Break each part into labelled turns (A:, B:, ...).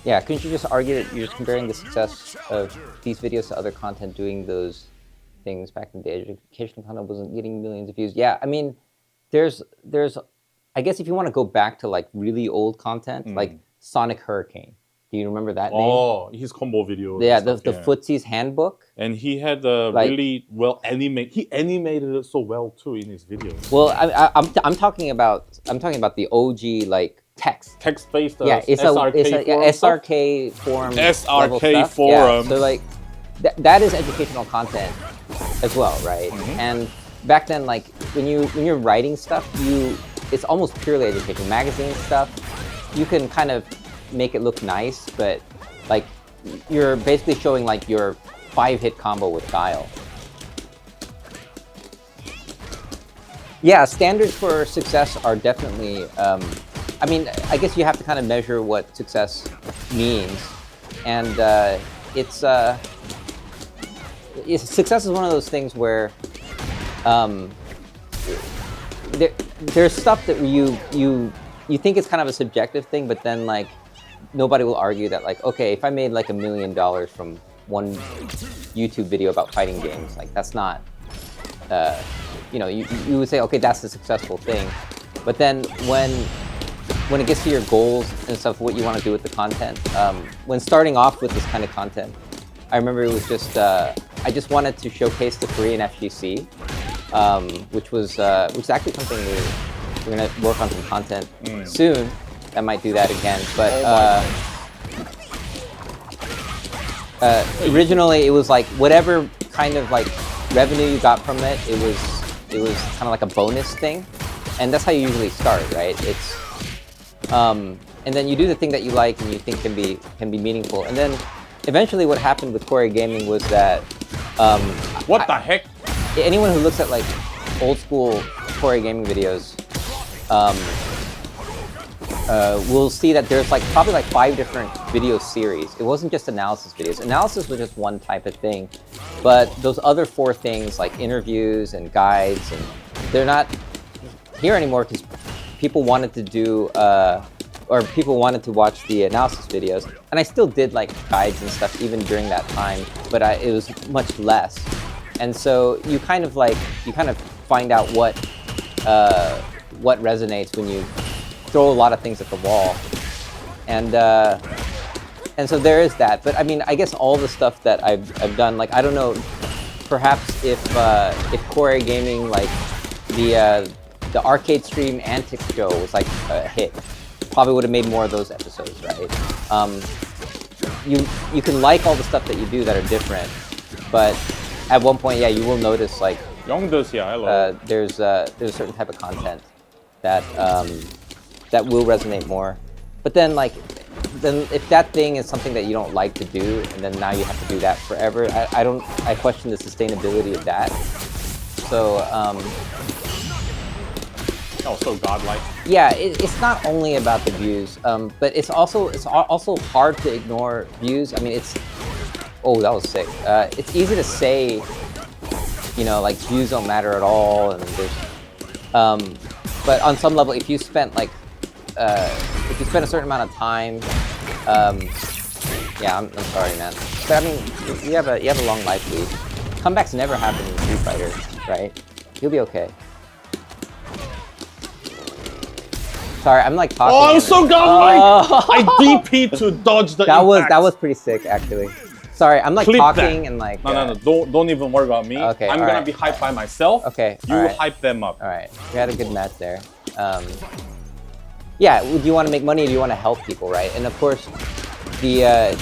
A: Yeah, couldn't you just argue that you're just comparing the success of these videos to other content doing those things back in the day? Educational content wasn't getting millions of views. Yeah, I mean, there's, I guess if you want to go back to like really old content, like Sonic Hurricane. Do you remember that name?
B: Oh, his combo videos.
A: Yeah,
B: and stuff,
A: the Footsie's Handbook.
B: And he had a
A: Like-
B: really well animated. He animated it so well too in his videos.
A: Well, I'm talking about the OG like text.
B: Text-based.
A: Yeah, it's
B: SRK
A: a
B: forum stuff.
A: SRK forum.
B: SRK
A: level stuff.
B: forum.
A: Yeah, so like that is educational content as well, right? And back then, like when you're writing stuff, it's almost purely educational. Magazine stuff, you can kind of make it look nice, but like you're basically showing like your 5-hit combo with Guile. Yeah, standards for success are definitely. I mean, I guess you have to kind of measure what success means, and success is one of those things where there's stuff that you think it's kind of a subjective thing, but then like nobody will argue that like, okay, if I made like $1 million from one YouTube video about fighting games, like that's not, you would say, okay, that's a successful thing. But then when it gets to your goals and stuff, what you want to do with the content, when starting off with this kind of content, I remember it was just, I just wanted to showcase the Korean FGC, which was actually something we're going to work on some content soon. I might do that again, but originally it was like whatever kind of like revenue you got from it, it was kind of like a bonus thing, and that's how you usually start, right? It's and then you do the thing that you like and you think can be meaningful, and then eventually what happened with Korea Gaming was that
B: what the heck?
A: Anyone who looks at like old school Korea Gaming videos will see that there's like probably like 5 different video series. It wasn't just analysis videos. Analysis was just one type of thing, but those other 4 things like interviews and guides, and they're not here anymore because people wanted to do or people wanted to watch the analysis videos, and I still did like guides and stuff even during that time, but it was much less. And so you kind of find out what resonates when you throw a lot of things at the wall, and so there is that. But I mean, I guess all the stuff that I've done, like I don't know, perhaps if Korea Gaming, like the arcade stream antics show was like a hit, probably would have made more of those episodes, right? You can like all the stuff that you do that are different, but at one point, yeah, you will notice like there's a certain type of content that that will resonate more. But then if that thing is something that you don't like to do, and then now you have to do that forever, I question the sustainability of that. So
B: so godlike.
A: Yeah, it's not only about the views, but it's also hard to ignore views. I mean, that was sick. It's easy to say, like views don't matter at all, and there's, but on some level, if you spent a certain amount of time, yeah, I'm sorry, man. But I mean, you have a long life lead. Comebacks never happen in Street Fighter, right? You'll be okay. Sorry, I'm like talking.
B: Oh, I'm so godlike! I DP to dodge the impact.
A: That was pretty sick, actually. Sorry, I'm like
B: Clip
A: talking
B: that.
A: and like.
B: No, don't even worry about me.
A: Okay,
B: I'm gonna be hyped by myself.
A: Okay,
B: you hype them up.
A: All right, we had a good match there. Yeah, do you want to make money or do you want to help people, right? And of course, the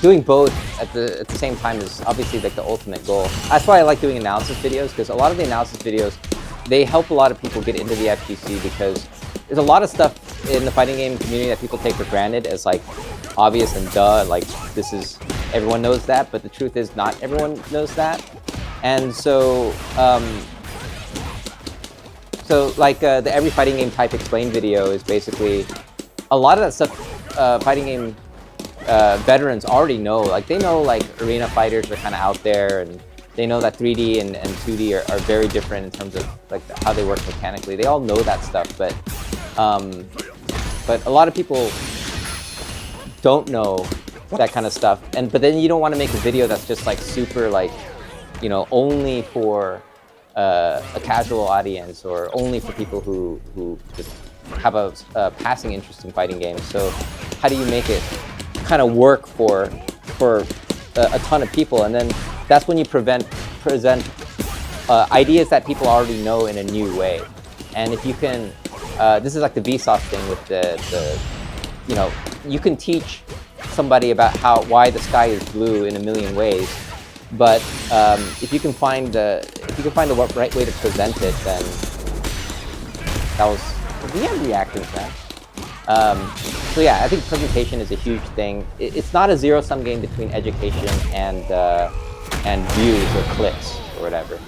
A: doing both at the same time is obviously like the ultimate goal. That's why I like doing analysis videos, because a lot of the analysis videos, they help a lot of people get into the FGC, because there's a lot of stuff in the fighting game community that people take for granted as like obvious and duh, like everyone knows that, but the truth is not everyone knows that. And so like the every fighting game type explain video is basically a lot of that stuff fighting game veterans already know. Like they know like arena fighters are kind of out there, and they know that 3D and 2D are very different in terms of like how they work mechanically. They all know that stuff, but a lot of people don't know that kind of stuff, but then you don't want to make a video that's just like super like, you know, only for a casual audience or only for people who just have a passing interest in fighting games. So how do you make it kind of work for a ton of people? And then that's when you present ideas that people already know in a new way. And if you can, this is like the Vsauce thing with the you know, you can teach somebody about why the sky is blue in a million ways, but if you can find the right way to present it, then that was we have reactions, man. So yeah, I think presentation is a huge thing. It's not a zero-sum game between education and views or clicks or whatever.